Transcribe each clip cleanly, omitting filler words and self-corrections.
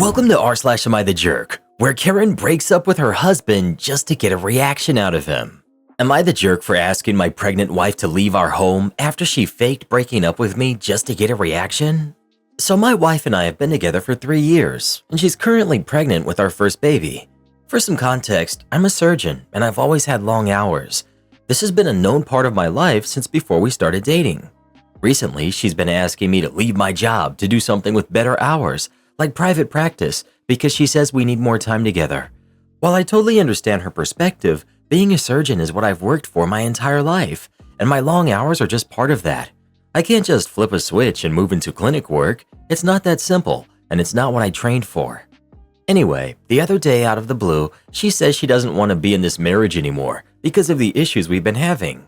Welcome to r/Am I the Jerk, where Karen breaks up with her husband just to get a reaction out of him. Am I the jerk for asking my pregnant wife to leave our home after she faked breaking up with me just to get a reaction? So my wife and I have been together for 3 years, and she's currently pregnant with our first baby. For some context, I'm a surgeon and I've always had long hours. This has been a known part of my life since before we started dating. Recently, she's been asking me to leave my job to do something with better hours, like private practice, because she says we need more time together. While I totally understand her perspective, being a surgeon is what I've worked for my entire life, and my long hours are just part of that. I can't just flip a switch and move into clinic work. It's not that simple, and it's not what I trained for. Anyway, the other day out of the blue, she says she doesn't want to be in this marriage anymore because of the issues we've been having.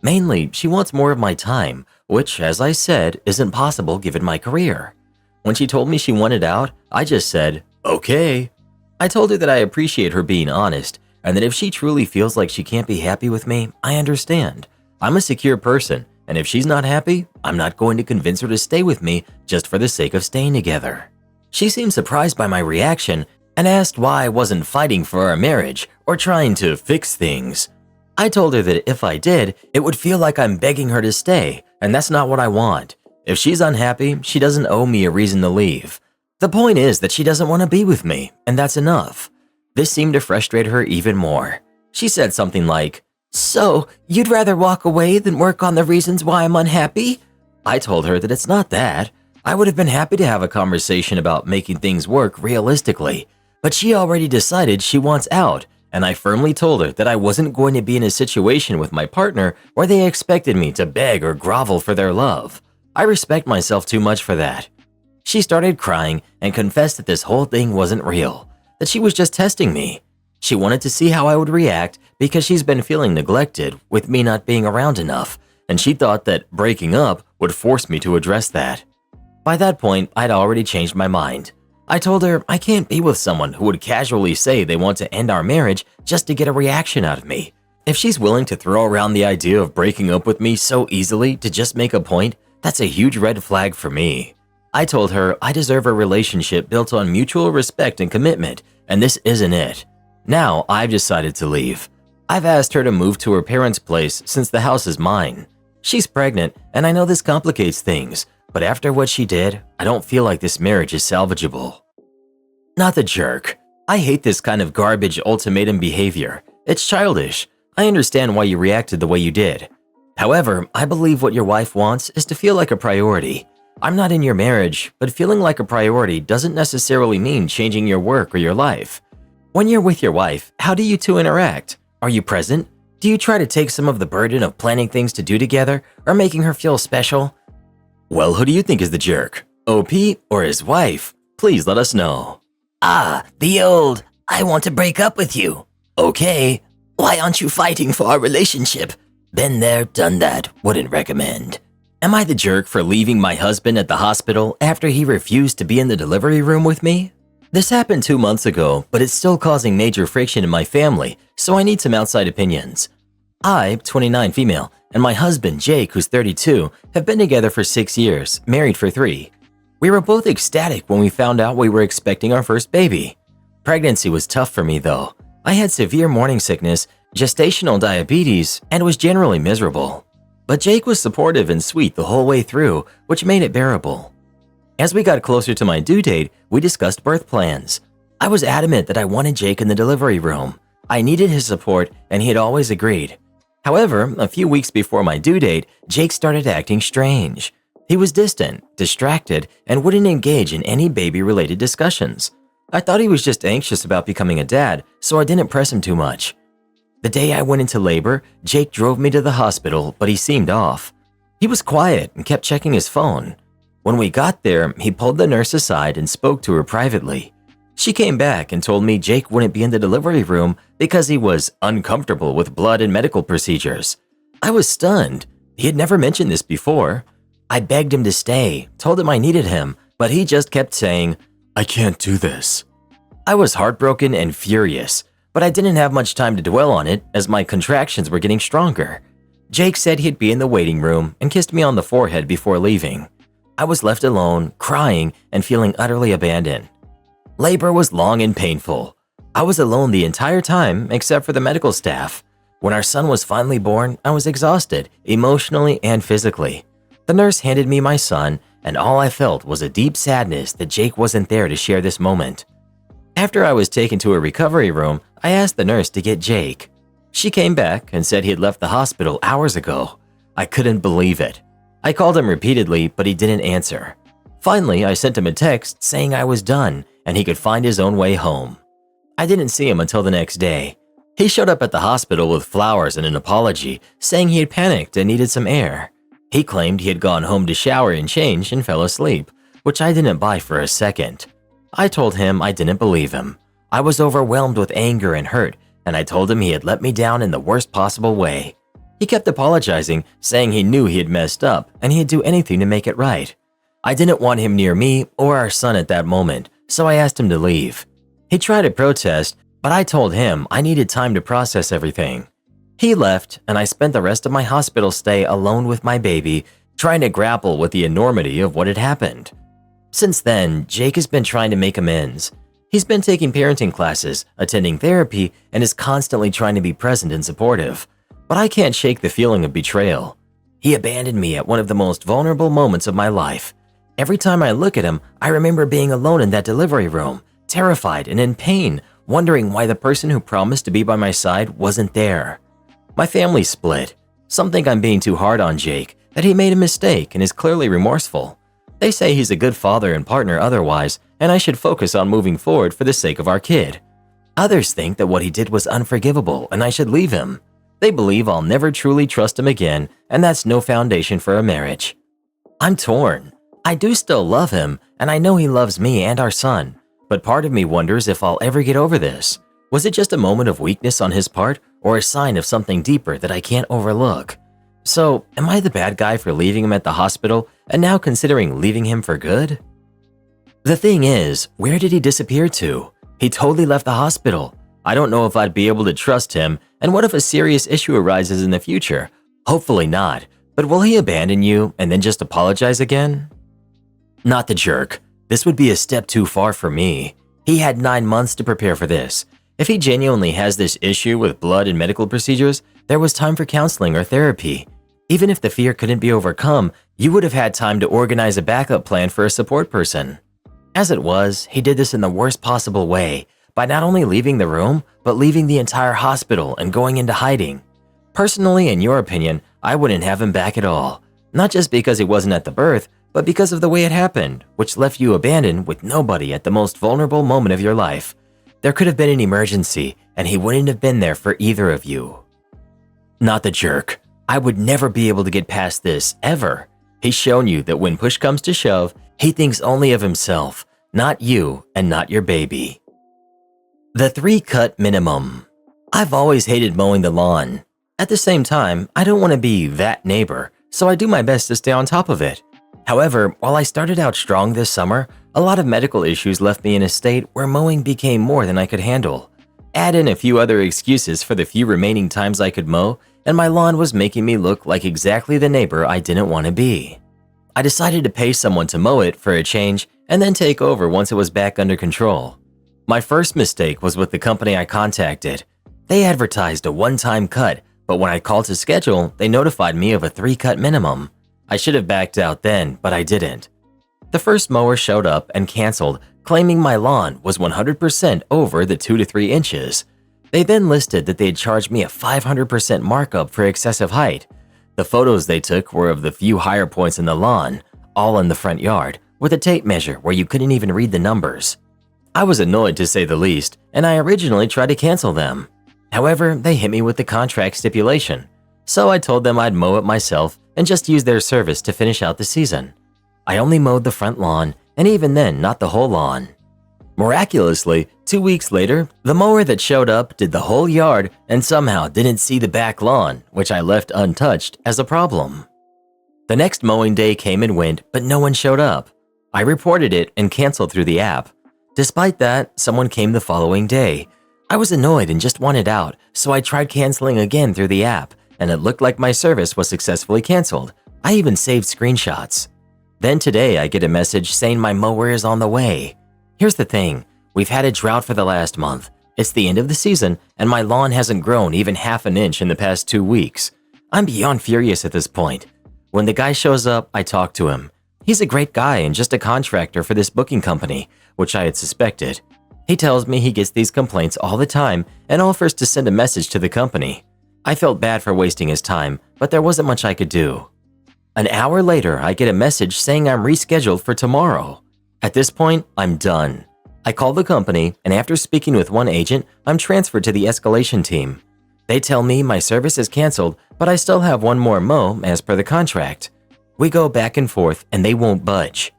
Mainly, she wants more of my time, which, as I said, isn't possible given my career. When she told me she wanted out, I just said, okay. I told her that I appreciate her being honest, and that if she truly feels like she can't be happy with me, I understand. I'm a secure person, and if she's not happy, I'm not going to convince her to stay with me just for the sake of staying together. She seemed surprised by my reaction and asked why I wasn't fighting for our marriage or trying to fix things. I told her that if I did, it would feel like I'm begging her to stay, and that's not what I want. If she's unhappy, she doesn't owe me a reason to leave. The point is that she doesn't want to be with me, and that's enough. This seemed to frustrate her even more. She said something like, "So, you'd rather walk away than work on the reasons why I'm unhappy?" I told her that it's not that. I would have been happy to have a conversation about making things work realistically, but she already decided she wants out, and I firmly told her that I wasn't going to be in a situation with my partner where they expected me to beg or grovel for their love. I respect myself too much for that. She started crying and confessed that this whole thing wasn't real, that she was just testing me. She wanted to see how I would react because she's been feeling neglected with me not being around enough, and she thought that breaking up would force me to address that. By that point, I'd already changed my mind. I told her I can't be with someone who would casually say they want to end our marriage just to get a reaction out of me. If she's willing to throw around the idea of breaking up with me so easily to just make a point, that's a huge red flag for me. I told her I deserve a relationship built on mutual respect and commitment, and this isn't it. Now I've decided to leave. I've asked her to move to her parents' place since the house is mine. She's pregnant, and I know this complicates things, but after what she did, I don't feel like this marriage is salvageable. Not the jerk. I hate this kind of garbage ultimatum behavior. It's childish. I understand why you reacted the way you did. However, I believe what your wife wants is to feel like a priority. I'm not in your marriage, but feeling like a priority doesn't necessarily mean changing your work or your life. When you're with your wife, how do you two interact? Are you present? Do you try to take some of the burden of planning things to do together or making her feel special? Well, who do you think is the jerk? OP or his wife? Please let us know. The old, I want to break up with you. Okay. Why aren't you fighting for our relationship? Been there, done that, wouldn't recommend. Am I the jerk for leaving my husband at the hospital after he refused to be in the delivery room with me? This happened 2 months ago, but it's still causing major friction in my family, so I need some outside opinions. I, 29 female, and my husband, Jake, who's 32, have been together for 6 years, married for 3. We were both ecstatic when we found out we were expecting our first baby. Pregnancy was tough for me though. I had severe morning sickness, gestational diabetes, and was generally miserable. But Jake was supportive and sweet the whole way through, which made it bearable. As we got closer to my due date, we discussed birth plans. I was adamant that I wanted Jake in the delivery room. I needed his support, and he had always agreed. However, a few weeks before my due date, Jake started acting strange. He was distant, distracted, and wouldn't engage in any baby-related discussions. I thought he was just anxious about becoming a dad, so I didn't press him too much. The day I went into labor, Jake drove me to the hospital, but he seemed off. He was quiet and kept checking his phone. When we got there, he pulled the nurse aside and spoke to her privately. She came back and told me Jake wouldn't be in the delivery room because he was uncomfortable with blood and medical procedures. I was stunned. He had never mentioned this before. I begged him to stay, told him I needed him, but he just kept saying, "I can't do this." I was heartbroken and furious, but I didn't have much time to dwell on it as my contractions were getting stronger. Jake said he'd be in the waiting room and kissed me on the forehead before leaving. I was left alone, crying and feeling utterly abandoned. Labor was long and painful. I was alone the entire time except for the medical staff. When our son was finally born, I was exhausted, emotionally and physically. The nurse handed me my son, and all I felt was a deep sadness that Jake wasn't there to share this moment. After I was taken to a recovery room, I asked the nurse to get Jake. She came back and said he had left the hospital hours ago. I couldn't believe it. I called him repeatedly, but he didn't answer. Finally, I sent him a text saying I was done and he could find his own way home. I didn't see him until the next day. He showed up at the hospital with flowers and an apology, saying he had panicked and needed some air. He claimed he had gone home to shower and change and fell asleep, which I didn't buy for a second. I told him I didn't believe him. I was overwhelmed with anger and hurt, and I told him he had let me down in the worst possible way. He kept apologizing, saying he knew he had messed up and he'd do anything to make it right. I didn't want him near me or our son at that moment, so I asked him to leave. He tried to protest, but I told him I needed time to process everything. He left, and I spent the rest of my hospital stay alone with my baby, trying to grapple with the enormity of what had happened. Since then, Jake has been trying to make amends. He's been taking parenting classes, attending therapy, and is constantly trying to be present and supportive. But I can't shake the feeling of betrayal. He abandoned me at one of the most vulnerable moments of my life. Every time I look at him, I remember being alone in that delivery room, terrified and in pain, wondering why the person who promised to be by my side wasn't there. My family split. Some think I'm being too hard on Jake, that he made a mistake and is clearly remorseful. They say he's a good father and partner otherwise, and I should focus on moving forward for the sake of our kid. Others think that what he did was unforgivable and I should leave him. They believe I'll never truly trust him again, and that's no foundation for a marriage. I'm torn. I do still love him, and I know he loves me and our son, but part of me wonders if I'll ever get over this. Was it just a moment of weakness on his part, or a sign of something deeper that I can't overlook? So, am I the bad guy for leaving him at the hospital and now considering leaving him for good? The thing is, where did he disappear to? He totally left the hospital. I don't know if I'd be able to trust him, and what if a serious issue arises in the future? Hopefully not, but will he abandon you and then just apologize again? Not the jerk. This would be a step too far for me. He had 9 months to prepare for this. If he genuinely has this issue with blood and medical procedures, there was time for counseling or therapy. Even if the fear couldn't be overcome, you would have had time to organize a backup plan for a support person. As it was, he did this in the worst possible way, by not only leaving the room, but leaving the entire hospital and going into hiding. Personally, in your opinion, I wouldn't have him back at all. Not just because he wasn't at the birth, but because of the way it happened, which left you abandoned with nobody at the most vulnerable moment of your life. There could have been an emergency, and he wouldn't have been there for either of you. Not the jerk. I would never be able to get past this, ever. He's shown you that when push comes to shove, he thinks only of himself, not you and not your baby. The 3-cut minimum. I've always hated mowing the lawn. At the same time, I don't want to be that neighbor, so I do my best to stay on top of it. However, while I started out strong this summer, a lot of medical issues left me in a state where mowing became more than I could handle. Add in a few other excuses for the few remaining times I could mow, and my lawn was making me look like exactly the neighbor I didn't want to be. I decided to pay someone to mow it for a change and then take over once it was back under control. My first mistake was with the company I contacted. They advertised a one-time cut, but when I called to schedule, they notified me of a 3-cut minimum. I should have backed out then, but I didn't. The first mower showed up and canceled, claiming my lawn was 100% over the 2 to 3 inches. They then listed that they had charged me a 500% markup for excessive height. The photos they took were of the few higher points in the lawn, all in the front yard, with a tape measure where you couldn't even read the numbers. I was annoyed to say the least, and I originally tried to cancel them. However, they hit me with the contract stipulation, so I told them I'd mow it myself and just use their service to finish out the season. I only mowed the front lawn, and even then not the whole lawn. Miraculously, 2 weeks later, the mower that showed up did the whole yard and somehow didn't see the back lawn, which I left untouched, as a problem. The next mowing day came and went, but no one showed up. I reported it and canceled through the app. Despite that, someone came the following day. I was annoyed and just wanted out, so I tried canceling again through the app, and it looked like my service was successfully canceled. I even saved screenshots. Then today I get a message saying my mower is on the way. Here's the thing, We've had a drought for the last month. It's the end of the season, and my lawn hasn't grown even half an inch in the past 2 weeks. I'm beyond furious at this point. When the guy shows up, I talk to him. He's a great guy and just a contractor for this booking company, which I had suspected. He tells me he gets these complaints all the time and offers to send a message to the company. I felt bad for wasting his time, but there wasn't much I could do. An hour later, I get a message saying I'm rescheduled for tomorrow. At this point, I'm done. I call the company, and after speaking with one agent, I'm transferred to the escalation team. They tell me my service is canceled, but I still have one more mow as per the contract. We go back and forth, and they won't budge.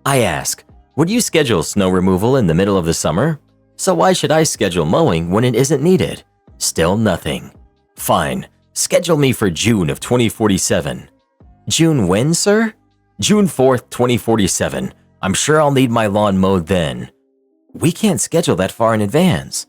I ask, would you schedule snow removal in the middle of the summer? So why should I schedule mowing when it isn't needed? Still nothing. Fine, schedule me for June of 2047. June when, sir? June 4th, 2047. I'm sure I'll need my lawn mowed then. We can't schedule that far in advance.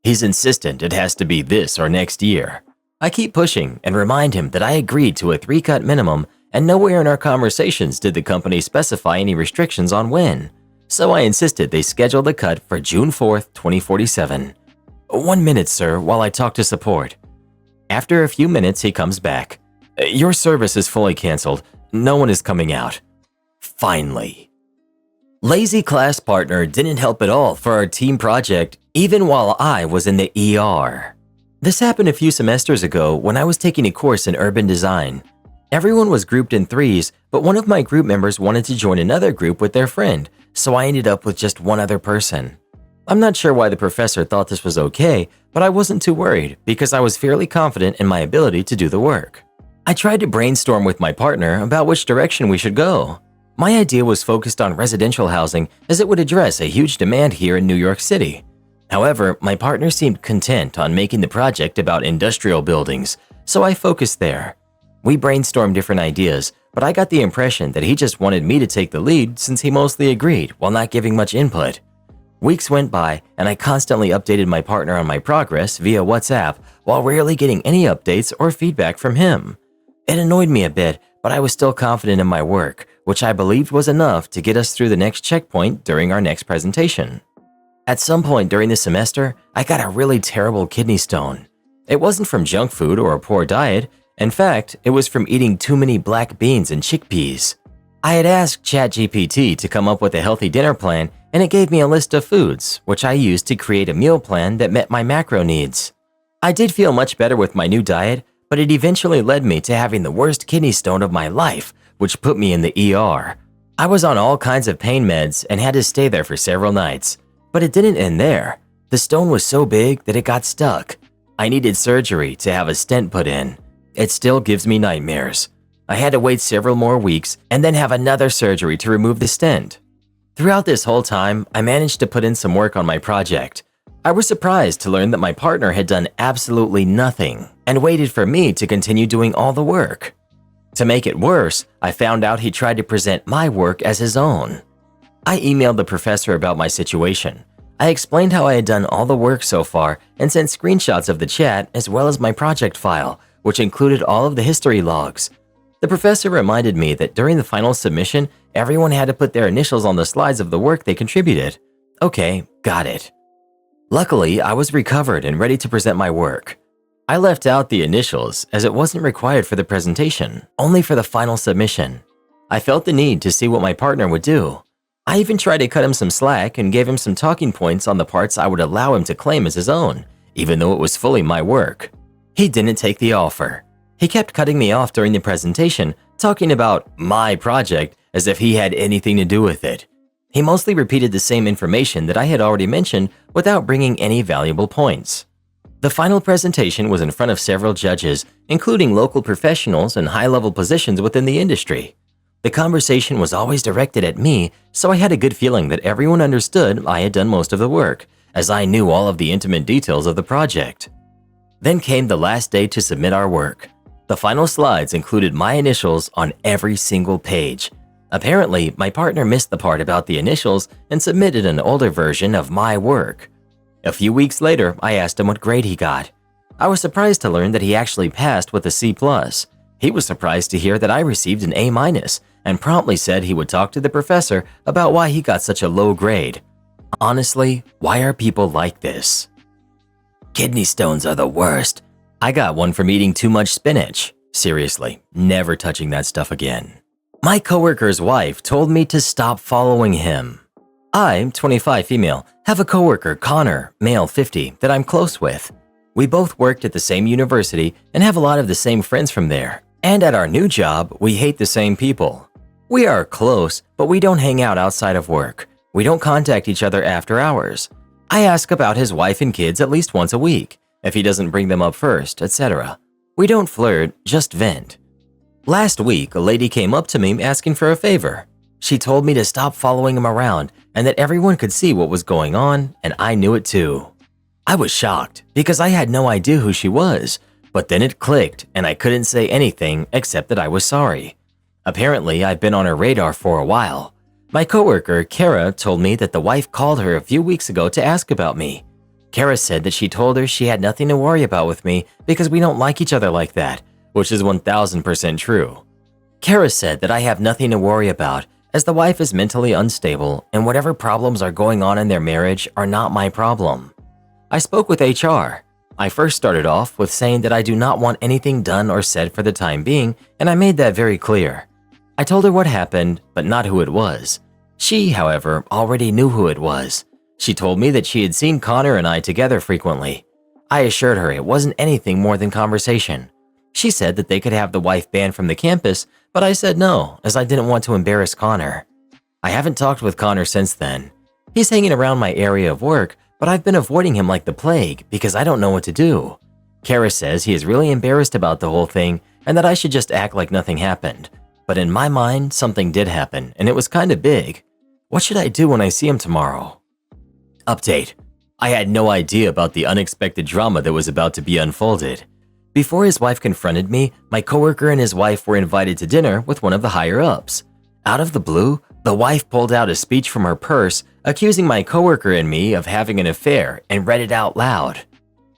He's insistent it has to be this or next year. I keep pushing and remind him that I agreed to a 3-cut minimum, and nowhere in our conversations did the company specify any restrictions on when. So I insisted they schedule the cut for June 4th, 2047. 1 minute, sir, while I talk to support. After a few minutes, he comes back. Your service is fully canceled. No one is coming out. Finally. Lazy class partner didn't help at all for our team project, even while I was in the ER. This happened a few semesters ago when I was taking a course in urban design. Everyone was grouped in threes, but one of my group members wanted to join another group with their friend, so I ended up with just one other person. I'm not sure why the professor thought this was okay, but I wasn't too worried because I was fairly confident in my ability to do the work. I tried to brainstorm with my partner about which direction we should go. My idea was focused on residential housing as it would address a huge demand here in New York City. However, my partner seemed content on making the project about industrial buildings, so I focused there. We brainstormed different ideas, but I got the impression that he just wanted me to take the lead since he mostly agreed while not giving much input. Weeks went by, and I constantly updated my partner on my progress via WhatsApp while rarely getting any updates or feedback from him. It annoyed me a bit, but I was still confident in my work, which I believed was enough to get us through the next checkpoint during our next presentation. At some point during the semester, I got a really terrible kidney stone. It wasn't from junk food or a poor diet. In fact, it was from eating too many black beans and chickpeas. I had asked ChatGPT to come up with a healthy dinner plan, and it gave me a list of foods, which I used to create a meal plan that met my macro needs. I did feel much better with my new diet, but it eventually led me to having the worst kidney stone of my life, which put me in the ER. I was on all kinds of pain meds and had to stay there for several nights. But it didn't end there. The stone was so big that it got stuck. I needed surgery to have a stent put in. It still gives me nightmares. I had to wait several more weeks and then have another surgery to remove the stent. Throughout this whole time, I managed to put in some work on my project. I was surprised to learn that my partner had done absolutely nothing and waited for me to continue doing all the work. To make it worse, I found out he tried to present my work as his own. I emailed the professor about my situation. I explained how I had done all the work so far and sent screenshots of the chat as well as my project file, which included all of the history logs. The professor reminded me that during the final submission, everyone had to put their initials on the slides of the work they contributed. Okay, got it. Luckily, I was recovered and ready to present my work. I left out the initials as it wasn't required for the presentation, only for the final submission. I felt the need to see what my partner would do. I even tried to cut him some slack and gave him some talking points on the parts I would allow him to claim as his own, even though it was fully my work. He didn't take the offer. He kept cutting me off during the presentation, talking about my project as if he had anything to do with it. He mostly repeated the same information that I had already mentioned without bringing any valuable points. The final presentation was in front of several judges, including local professionals and high-level positions within the industry. The conversation was always directed at me, so I had a good feeling that everyone understood I had done most of the work, as I knew all of the intimate details of the project. Then came the last day to submit our work. The final slides included my initials on every single page. Apparently, my partner missed the part about the initials and submitted an older version of my work. A few weeks later, I asked him what grade he got. I was surprised to learn that he actually passed with a C+. He was surprised to hear that I received an A- and promptly said he would talk to the professor about why he got such a low grade. Honestly, why are people like this? Kidney stones are the worst. I got one from eating too much spinach. Seriously, never touching that stuff again. My coworker's wife told me to stop following him. I'm 25 female, have a coworker, Connor, male 50, that I'm close with. We both worked at the same university and have a lot of the same friends from there. And at our new job, we hate the same people. We are close, but we don't hang out outside of work. We don't contact each other after hours. I ask about his wife and kids at least once a week, if he doesn't bring them up first, etc. We don't flirt, just vent. Last week, a lady came up to me asking for a favor. She told me to stop following him around and that everyone could see what was going on, and I knew it too. I was shocked because I had no idea who she was, but then it clicked and I couldn't say anything except that I was sorry. Apparently, I've been on her radar for a while. My coworker, Kara, told me that the wife called her a few weeks ago to ask about me. Kara said that she told her she had nothing to worry about with me because we don't like each other like that, which is 1000% true. Kara said that I have nothing to worry about as the wife is mentally unstable and whatever problems are going on in their marriage are not my problem. I spoke with HR. I first started off with saying that I do not want anything done or said for the time being, and I made that very clear. I told her what happened, but not who it was. She, however, already knew who it was. She told me that she had seen Connor and I together frequently. I assured her it wasn't anything more than conversation. She said that they could have the wife banned from the campus, but I said no, as I didn't want to embarrass Connor. I haven't talked with Connor since then. He's hanging around my area of work, but I've been avoiding him like the plague because I don't know what to do. Kara says he is really embarrassed about the whole thing and that I should just act like nothing happened. But in my mind, something did happen, and it was kind of big. What should I do when I see him tomorrow? Update. I had no idea about the unexpected drama that was about to be unfolded. Before his wife confronted me, my coworker and his wife were invited to dinner with one of the higher-ups. Out of the blue, the wife pulled out a speech from her purse accusing my coworker and me of having an affair and read it out loud.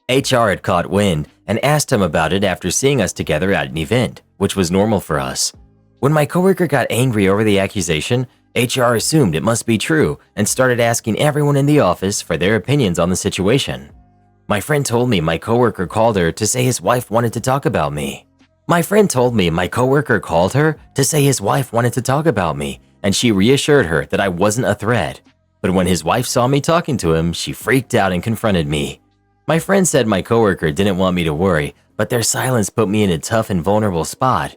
HR had caught wind and asked him about it after seeing us together at an event, which was normal for us. When my coworker got angry over the accusation, HR assumed it must be true and started asking everyone in the office for their opinions on the situation. My friend told me my coworker called her to say his wife wanted to talk about me. My friend told me my coworker called her to say his wife wanted to talk about me, and she reassured her that I wasn't a threat. But when his wife saw me talking to him, she freaked out and confronted me. My friend said my coworker didn't want me to worry, but their silence put me in a tough and vulnerable spot.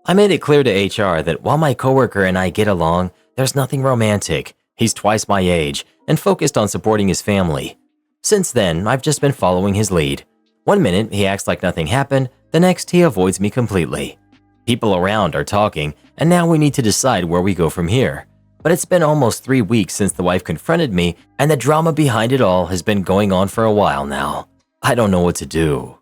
I made it clear to HR that while my coworker and I get along, there's nothing romantic. He's twice my age and focused on supporting his family. Since then, I've just been following his lead. One minute, he acts like nothing happened, the next, he avoids me completely. People around are talking, and now we need to decide where we go from here. But it's been almost 3 weeks since the wife confronted me, and the drama behind it all has been going on for a while now. I don't know what to do.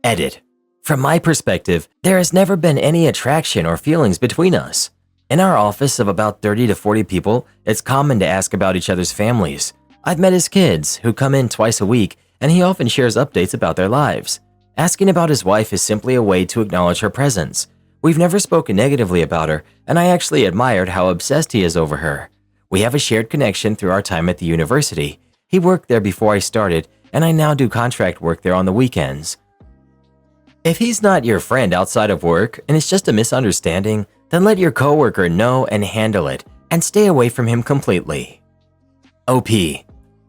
Edit. From my perspective, there has never been any attraction or feelings between us. In our office of about 30 to 40 people, it's common to ask about each other's families. I've met his kids, who come in twice a week, and he often shares updates about their lives. Asking about his wife is simply a way to acknowledge her presence. We've never spoken negatively about her, and I actually admired how obsessed he is over her. We have a shared connection through our time at the university. He worked there before I started, and I now do contract work there on the weekends. If he's not your friend outside of work and it's just a misunderstanding, then let your coworker know and handle it, and stay away from him completely. OP.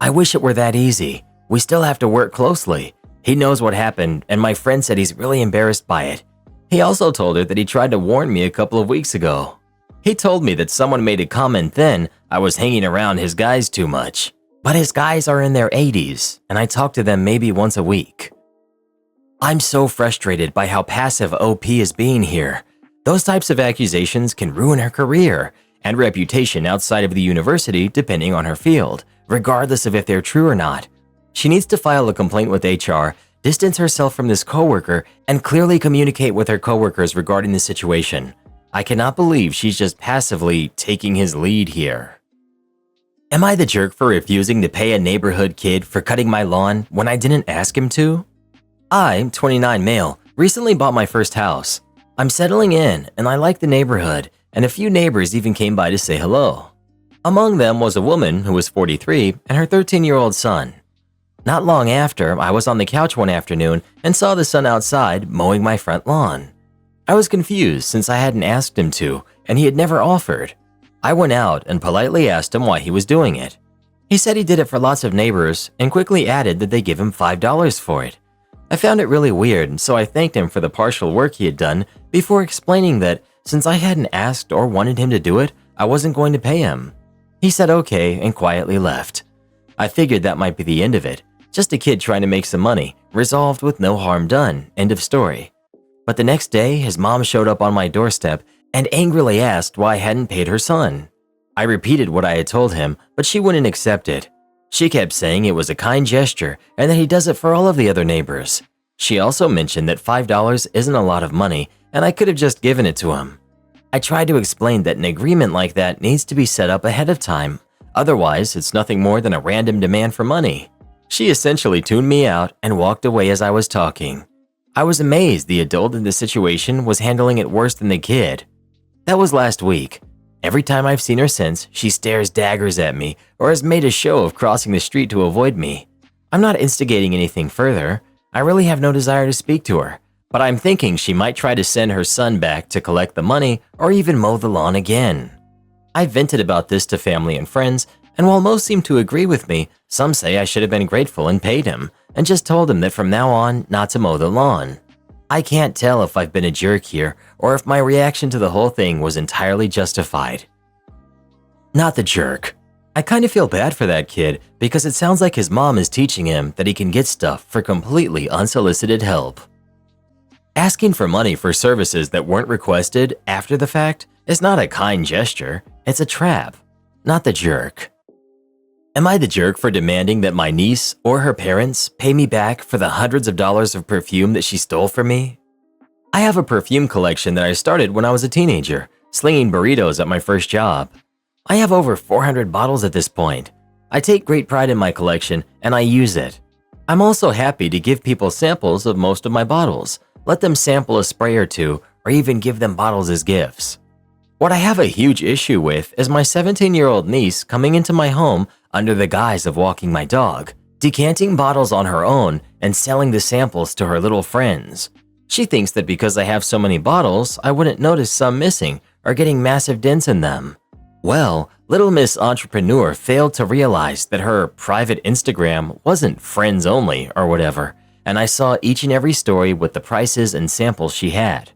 I wish it were that easy. We still have to work closely. He knows what happened, and my friend said he's really embarrassed by it. He also told her that he tried to warn me a couple of weeks ago. He told me that someone made a comment then I was hanging around his guys too much. But his guys are in their 80s, and I talk to them maybe once a week. I'm so frustrated by how passive OP is being here. Those types of accusations can ruin her career and reputation outside of the university depending on her field, regardless of if they're true or not. She needs to file a complaint with HR, distance herself from this coworker, and clearly communicate with her coworkers regarding the situation. I cannot believe she's just passively taking his lead here. Am I the jerk for refusing to pay a neighborhood kid for cutting my lawn when I didn't ask him to? I'm 29 male, recently bought my first house. I'm settling in and I like the neighborhood, and a few neighbors even came by to say hello. Among them was a woman who was 43 and her 13-year-old son. Not long after, I was on the couch one afternoon and saw the son outside mowing my front lawn. I was confused since I hadn't asked him to, and he had never offered. I went out and politely asked him why he was doing it. He said he did it for lots of neighbors and quickly added that they give him $5 for it. I found it really weird, so I thanked him for the partial work he had done before explaining that since I hadn't asked or wanted him to do it, I wasn't going to pay him. He said okay and quietly left. I figured that might be the end of it. Just a kid trying to make some money, resolved with no harm done, end of story. But the next day, his mom showed up on my doorstep and angrily asked why I hadn't paid her son. I repeated what I had told him, but she wouldn't accept it. She kept saying it was a kind gesture and that he does it for all of the other neighbors. She also mentioned that $5 isn't a lot of money and I could have just given it to him. I tried to explain that an agreement like that needs to be set up ahead of time. Otherwise, it's nothing more than a random demand for money. She essentially tuned me out and walked away as I was talking. I was amazed the adult in the situation was handling it worse than the kid. That was last week. Every time I've seen her since, she stares daggers at me or has made a show of crossing the street to avoid me. I'm not instigating anything further. I really have no desire to speak to her, but I'm thinking she might try to send her son back to collect the money or even mow the lawn again. I vented about this to family and friends, and while most seem to agree with me, some say I should have been grateful and paid him, and just told him that from now on not to mow the lawn. I can't tell if I've been a jerk here or if my reaction to the whole thing was entirely justified. Not the jerk. I kind of feel bad for that kid because it sounds like his mom is teaching him that he can get stuff for completely unsolicited help. Asking for money for services that weren't requested after the fact is not a kind gesture, it's a trap. Not the jerk. Am I the jerk for demanding that my niece or her parents pay me back for the hundreds of dollars of perfume that she stole from me? I have a perfume collection that I started when I was a teenager, slinging burritos at my first job. I have over 400 bottles at this point. I take great pride in my collection and I use it. I'm also happy to give people samples of most of my bottles, let them sample a spray or two, or even give them bottles as gifts. What I have a huge issue with is my 17-year-old niece coming into my home under the guise of walking my dog, decanting bottles on her own and selling the samples to her little friends. She thinks that because I have so many bottles, I wouldn't notice some missing or getting massive dents in them. Well, Little Miss Entrepreneur failed to realize that her private Instagram wasn't friends only or whatever, and I saw each and every story with the prices and samples she had.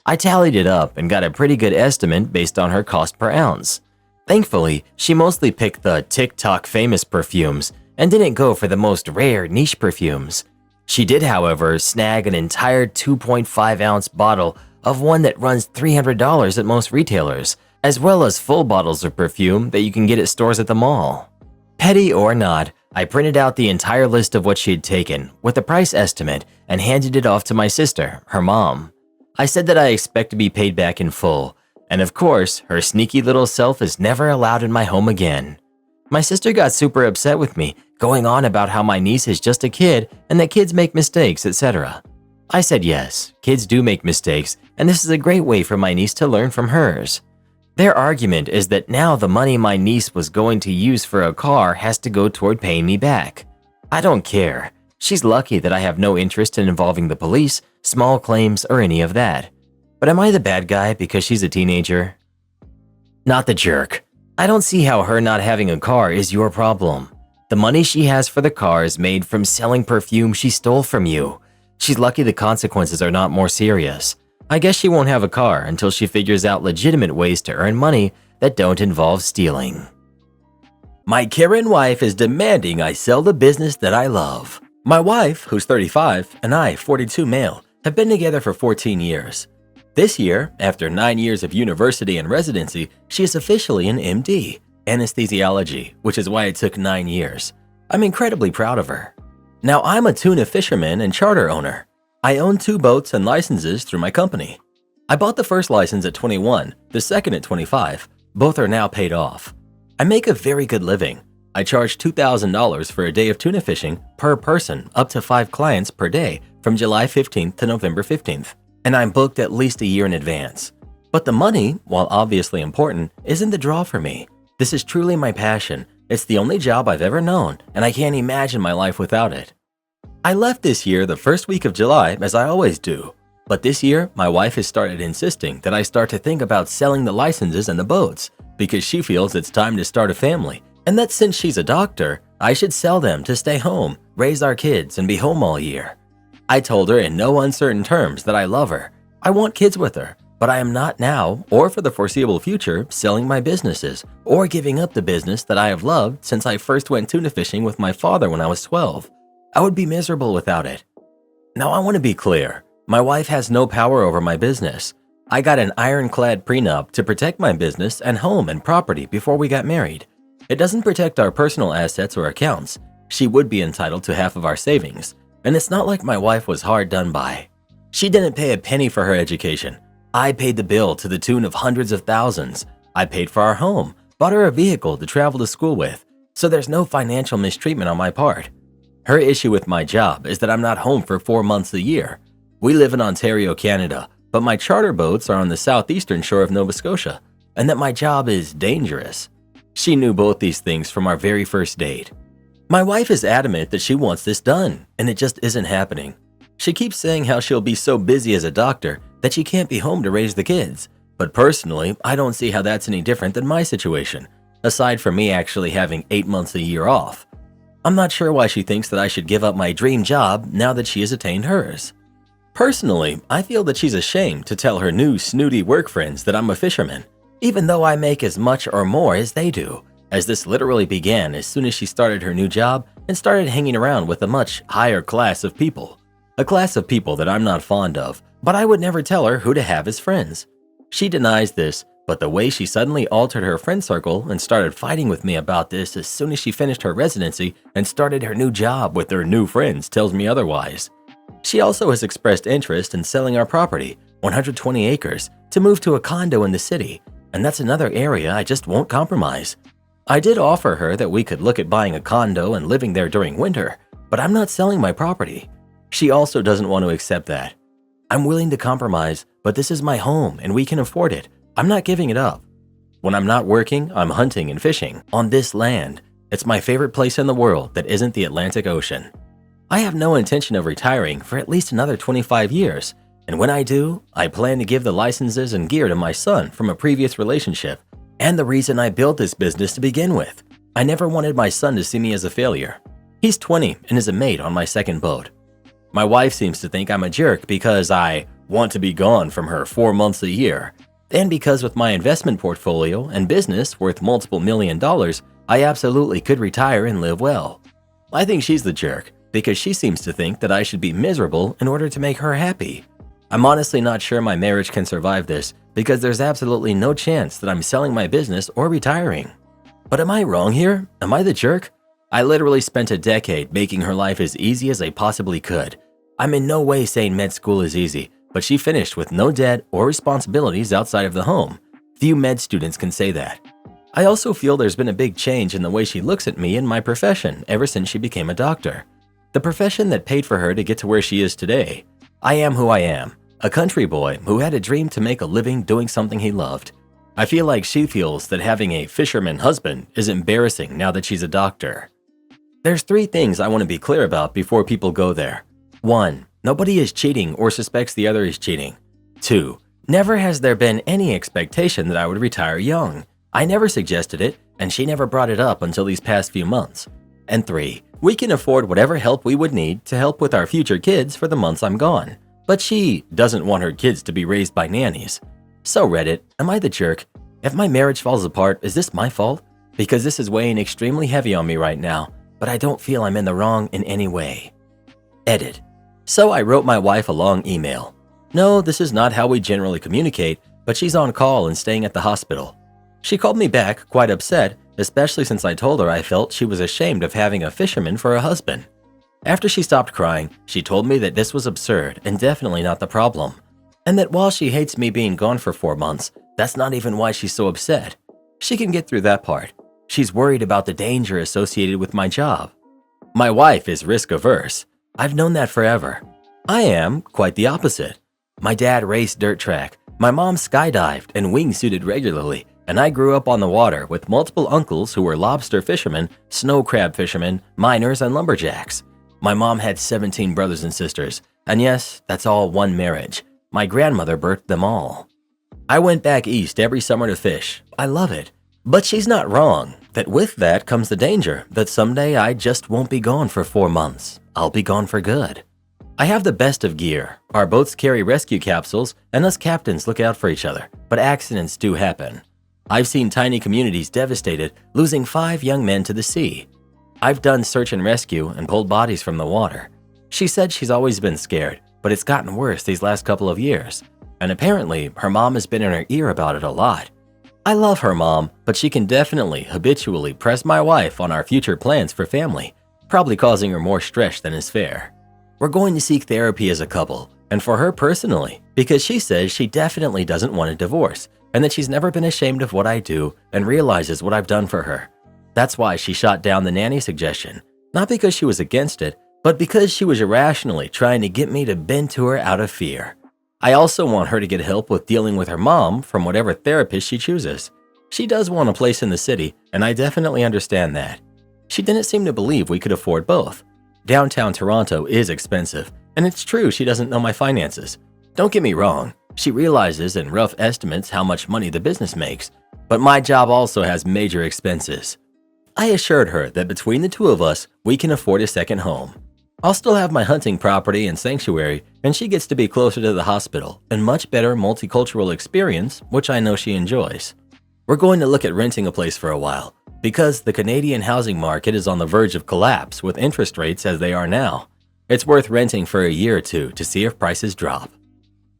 I tallied it up and got a pretty good estimate based on her cost per ounce. Thankfully, she mostly picked the TikTok famous perfumes and didn't go for the most rare niche perfumes. She did, however, snag an entire 2.5-ounce bottle of one that runs $300 at most retailers, as well as full bottles of perfume that you can get at stores at the mall. Petty or not, I printed out the entire list of what she had taken with the price estimate and handed it off to my sister, her mom. I said that I expect to be paid back in full, and of course, her sneaky little self is never allowed in my home again. My sister got super upset with me, going on about how my niece is just a kid and that kids make mistakes, etc. I said yes, kids do make mistakes, and this is a great way for my niece to learn from hers. Their argument is that now the money my niece was going to use for a car has to go toward paying me back. I don't care. She's lucky that I have no interest in involving the police, small claims, or any of that. But am I the bad guy because she's a teenager? Not the jerk. I don't see how her not having a car is your problem. The money she has for the car is made from selling perfume she stole from you. She's lucky the consequences are not more serious. I guess she won't have a car until she figures out legitimate ways to earn money that don't involve stealing. My Karen wife is demanding I sell the business that I love. My wife, who's 35, and I, 42 male, have been together for 14 years. This year, after 9 years of university and residency, she is officially an MD, anesthesiology, which is why it took 9 years. I'm incredibly proud of her. Now, I'm a tuna fisherman and charter owner. I own 2 boats and licenses through my company. I bought the first license at 21, the second at 25. Both are now paid off. I make a very good living. I charge $2,000 for a day of tuna fishing per person, up to 5 clients per day from July 15th to November 15th, and I'm booked at least a year in advance. But the money, while obviously important, isn't the draw for me. This is truly my passion. It's the only job I've ever known, and I can't imagine my life without it. I left this year the first week of July, as I always do. But this year, my wife has started insisting that I start to think about selling the licenses and the boats because she feels it's time to start a family, and that since she's a doctor, I should sell them to stay home, raise our kids, and be home all year. I told her in no uncertain terms that I love her. I want kids with her, but I am not now or for the foreseeable future selling my businesses or giving up the business that I have loved since I first went tuna fishing with my father when I was 12. I would be miserable without it. Now I want to be clear. My wife has no power over my business. I got an ironclad prenup to protect my business and home and property before we got married. It doesn't protect our personal assets or accounts. She would be entitled to half of our savings, and it's not like my wife was hard done by. She didn't pay a penny for her education. I paid the bill to the tune of hundreds of thousands. I paid for our home, bought her a vehicle to travel to school with, so there's no financial mistreatment on my part. Her issue with my job is that I'm not home for 4 months a year. We live in Ontario, Canada, but my charter boats are on the southeastern shore of Nova Scotia, and that my job is dangerous. She knew both these things from our very first date. My wife is adamant that she wants this done, and it just isn't happening. She keeps saying how she'll be so busy as a doctor that she can't be home to raise the kids. But personally, I don't see how that's any different than my situation, aside from me actually having 8 months a year off. I'm not sure why she thinks that I should give up my dream job now that she has attained hers. Personally, I feel that she's ashamed to tell her new snooty work friends that I'm a fisherman, even though I make as much or more as they do, as this literally began as soon as she started her new job and started hanging around with a much higher class of people. A class of people that I'm not fond of, but I would never tell her who to have as friends. She denies this, but the way she suddenly altered her friend circle and started fighting with me about this as soon as she finished her residency and started her new job with her new friends tells me otherwise. She also has expressed interest in selling our property, 120 acres, to move to a condo in the city, and that's another area I just won't compromise. I did offer her that we could look at buying a condo and living there during winter, but I'm not selling my property. She also doesn't want to accept that. I'm willing to compromise, but this is my home and we can afford it. I'm not giving it up. When I'm not working, I'm hunting and fishing on this land. It's my favorite place in the world that isn't the Atlantic Ocean. I have no intention of retiring for at least another 25 years, and when I do, I plan to give the licenses and gear to my son from a previous relationship, and the reason I built this business to begin with. I never wanted my son to see me as a failure. He's 20 and is a mate on my second boat. My wife seems to think I'm a jerk because I want to be gone from her 4 months a year, and because with my investment portfolio and business worth multiple $1 million, I absolutely could retire and live well. I think she's the jerk because she seems to think that I should be miserable in order to make her happy. I'm honestly not sure my marriage can survive this because there's absolutely no chance that I'm selling my business or retiring. But am I wrong here? Am I the jerk? I literally spent a decade making her life as easy as I possibly could. I'm in no way saying med school is easy, but she finished with no debt or responsibilities outside of the home. Few med students can say that. I also feel there's been a big change in the way she looks at me and my profession ever since she became a doctor. The profession that paid for her to get to where she is today. I am who I am, a country boy who had a dream to make a living doing something he loved. I feel like she feels that having a fisherman husband is embarrassing now that she's a doctor. There's 3 things I want to be clear about before people go there. 1. Nobody is cheating or suspects the other is cheating. 2. Never has there been any expectation that I would retire young. I never suggested it, and she never brought it up until these past few months. And 3. We can afford whatever help we would need to help with our future kids for the months I'm gone. But she doesn't want her kids to be raised by nannies. So Reddit, am I the jerk? If my marriage falls apart, is this my fault? Because this is weighing extremely heavy on me right now, but I don't feel I'm in the wrong in any way. Edit. So I wrote my wife a long email. No, this is not how we generally communicate, but she's on call and staying at the hospital. She called me back, quite upset, especially since I told her I felt she was ashamed of having a fisherman for a husband. After she stopped crying, she told me that this was absurd and definitely not the problem, and that while she hates me being gone for 4 months, that's not even why she's so upset. She can get through that part. She's worried about the danger associated with my job. My wife is risk-averse. I've known that forever. I am quite the opposite. My dad raced dirt track. My mom skydived and wingsuited regularly, and I grew up on the water with multiple uncles who were lobster fishermen, snow crab fishermen, miners, and lumberjacks. My mom had 17 brothers and sisters, and yes, that's all one marriage. My grandmother birthed them all. I went back east every summer to fish. I love it. But she's not wrong that with that comes the danger that someday I just won't be gone for 4 months. I'll be gone for good. I have the best of gear. Our boats carry rescue capsules, and us captains look out for each other, but accidents do happen. I've seen tiny communities devastated, losing 5 young men to the sea. I've done search and rescue and pulled bodies from the water. She said she's always been scared, but it's gotten worse these last couple of years. And apparently, her mom has been in her ear about it a lot. I love her mom, but she can definitely habitually press my wife on our future plans for family, probably causing her more stress than is fair. We're going to seek therapy as a couple, and for her personally, because she says she definitely doesn't want a divorce, and that she's never been ashamed of what I do and realizes what I've done for her. That's why she shot down the nanny suggestion, not because she was against it, but because she was irrationally trying to get me to bend to her out of fear. I also want her to get help with dealing with her mom from whatever therapist she chooses. She does want a place in the city, and I definitely understand that. She didn't seem to believe we could afford both. Downtown Toronto is expensive, and it's true she doesn't know my finances. Don't get me wrong, she realizes in rough estimates how much money the business makes, but my job also has major expenses. I assured her that between the two of us, we can afford a second home. I'll still have my hunting property and sanctuary, and she gets to be closer to the hospital and much better multicultural experience, which I know she enjoys. We're going to look at renting a place for a while, because the Canadian housing market is on the verge of collapse with interest rates as they are now. It's worth renting for a year or two to see if prices drop.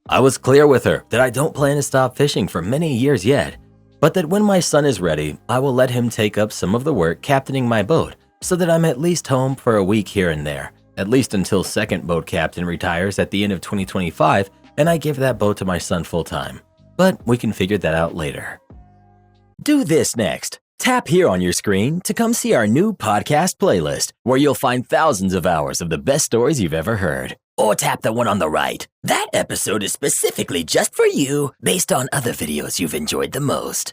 I was clear with her that I don't plan to stop fishing for many years yet, but that when my son is ready, I will let him take up some of the work captaining my boat so that I'm at least home for a week here and there, at least until second boat captain retires at the end of 2025 and I give that boat to my son full-time. But we can figure that out later. Do this next. Tap here on your screen to come see our new podcast playlist, where you'll find thousands of hours of the best stories you've ever heard. Or tap the one on the right. That episode is specifically just for you, based on other videos you've enjoyed the most.